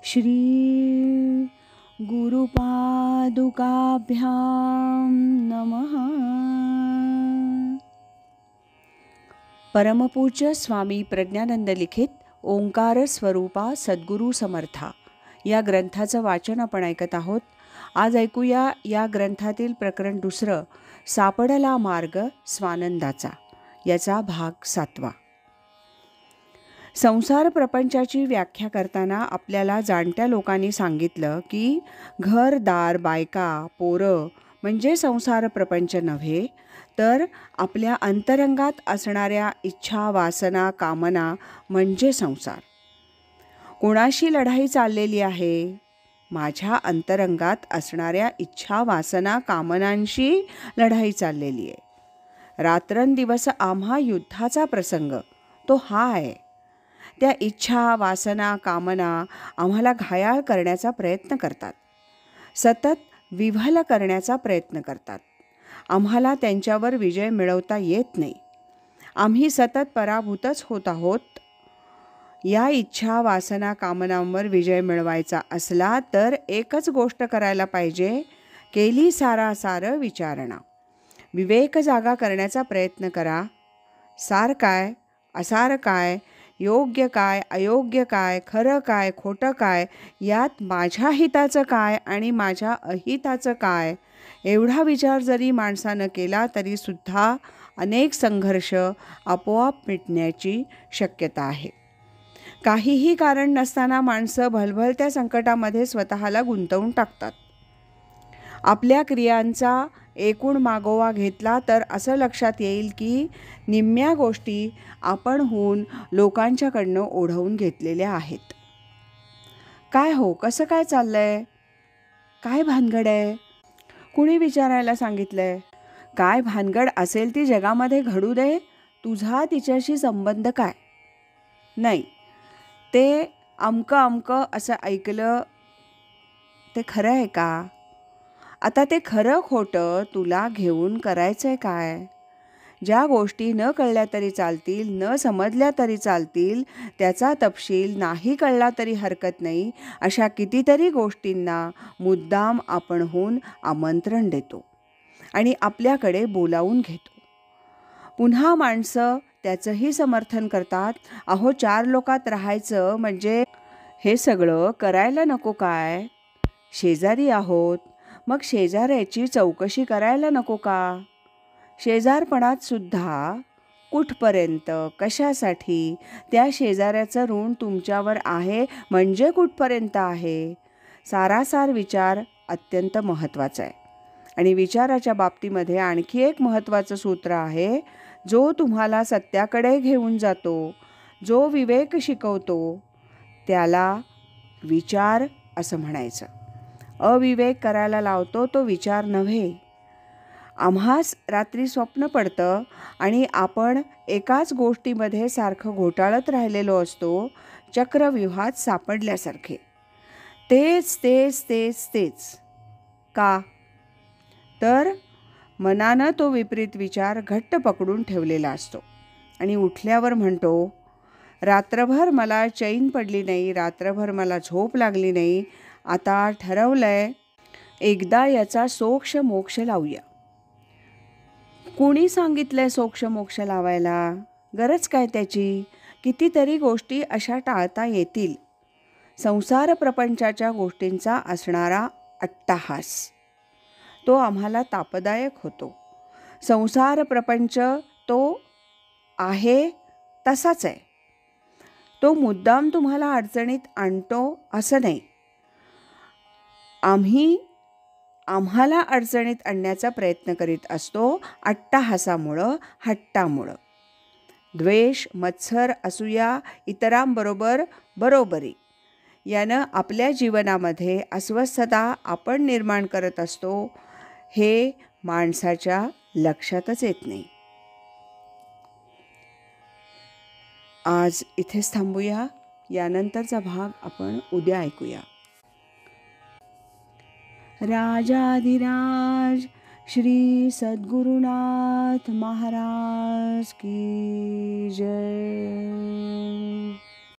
श्री गुरुपादुकाभ्यां नमः. परमपूज्य स्वामी प्रज्ञानंद लिखित ओंकार स्वरूपा सद्गुरू समर्था या ग्रंथाचं वाचन आपण ऐकत आहोत. आज ऐकूया या ग्रंथातील प्रकरण 2, सापडला मार्ग स्वानंदाचा, याचा भाग 7. संसार प्रपंचाची व्याख्या करताना आपल्याला जाणत्या लोकांनी सांगितलं की घर, दार, बायका, पोरं म्हणजे संसार प्रपंच नव्हे, तर आपल्या अंतरंगात असणाऱ्या इच्छा, वासना, कामना म्हणजे संसार. कोणाशी लढाई चाललेली आहे? माझ्या अंतरंगात असणाऱ्या इच्छा, वासना, कामनांशी लढाई चाललेली आहे. रात्रंदिवस आम्हा युद्धाचा प्रसंग तो हा आहे. त्या इच्छा, वासना, कामना आम्हाला घायाळ करण्याचा प्रयत्न करतात, सतत विव्हल करण्याचा प्रयत्न करतात. आम्हाला त्यांच्यावर विजय मिळवता येत नाही. आम्ही सतत पराभूतच होत आहोत. या इच्छा, वासना, कामनांवर विजय मिळवायचा असला तर एकच गोष्ट करायला पाहिजे, केली सारासार विचारणा. विवेक जागा करण्याचा प्रयत्न करा. सार काय, असार काय, योग्य काय, अयोग्य काय, खरं काय, खोटं काय, यात माझ्या हिताचं काय आणि माझ्या अहिताचं काय, एवढा विचार जरी माणसानं केला तरीसुद्धा अनेक संघर्ष आपोआप मिटण्याची शक्यता आहे. काहीही कारण नसताना माणसं भलभलत्या संकटामध्ये स्वतःला गुंतवून टाकतात. आपल्या क्रियांचा एकूण मागोवा घेतला तर असं लक्षात येईल की निम्म्या गोष्टी आपणहून लोकांच्याकडनं ओढवून घेतलेल्या आहेत. काय हो, कसं काय चाललंय? काय भानगड आहे? कुणी विचारायला सांगितलंय? काय भानगड असेल ती जगामध्ये घडू दे, तुझा तिच्याशी संबंध काय? नाही, ते अमकं अमकं असं ऐकलं ते खरं आहे का? आता ते खरं खोटं तुला घेऊन करायचंय काय? ज्या गोष्टी न कळल्या तरी चालतील, न समजल्या तरी चालतील, त्याचा तपशील नाही कळला तरी हरकत नाही, अशा कितीतरी गोष्टींना मुद्दाम आपणहून आमंत्रण देतो आणि आपल्याकडे बोलावून घेतो. पुन्हा माणसं त्याचंही समर्थन करतात. अहो, 4 लोकात राहायचं म्हणजे हे सगळं करायला नको काय? शेजारी आहोत, मग शेजाऱ्याची चौकशी करायला नको का? शेजारपणात सुद्धा कुठपर्यंत, कशासाठी, त्या शेजाऱ्याचं ऋण तुमच्यावर आहे म्हणजे कुठपर्यंत आहे, सारासार विचार अत्यंत महत्त्वाचा आहे. आणि विचाराच्या बाबतीमध्ये आणखी एक महत्त्वाचं सूत्र आहे, जो तुम्हाला सत्याकडे घेऊन जातो, जो विवेक शिकवतो, त्याला विचार असं म्हणायचं. अविवेक करायला लावतो तो विचार नव्हे. आम्हास रात्री स्वप्न पडतं आणि आपण एकाच गोष्टीमध्ये सारखं घोटाळत राहिलेलो असतो, चक्रव्यूहात सापडल्यासारखे. तेच तेच तेच तेच का? तर मनानं तो विपरीत विचार घट्ट पकडून ठेवलेला असतो आणि उठल्यावर म्हणतो, रात्रभर मला चैन पडली नाही, रात्रभर मला झोप लागली नाही, आता ठरवलंय एकदा याचा सोक्ष मोक्ष लावूया. कुणी सांगितलंय सोक्ष मोक्ष लावायला? गरज काय त्याची? कितीतरी गोष्टी अशा टाळता येतील. संसार प्रपंचाच्या गोष्टींचा असणारा अट्टाहास तो आम्हाला तापदायक होतो. संसार प्रपंच तो आहे तसाच आहे. तो मुद्दाम तुम्हाला अडचणीत आणतो असं नाही. आम्हाला अडचणीत आणण्याचा प्रयत्न करीत असतो अट्टाहासामुळं, हट्टामुळं. द्वेष, मत्सर, असूया, इतरांबरोबर बरोबरी यानं आपल्या जीवनामध्ये अस्वस्थता आपण निर्माण करत असतो, हे माणसाच्या लक्षातच येत नाही. आज इथेच थांबूया. यानंतरचा भाग आपण उद्या ऐकूया. राजाधिराज श्री सद्गुरुनाथ महाराज की जय.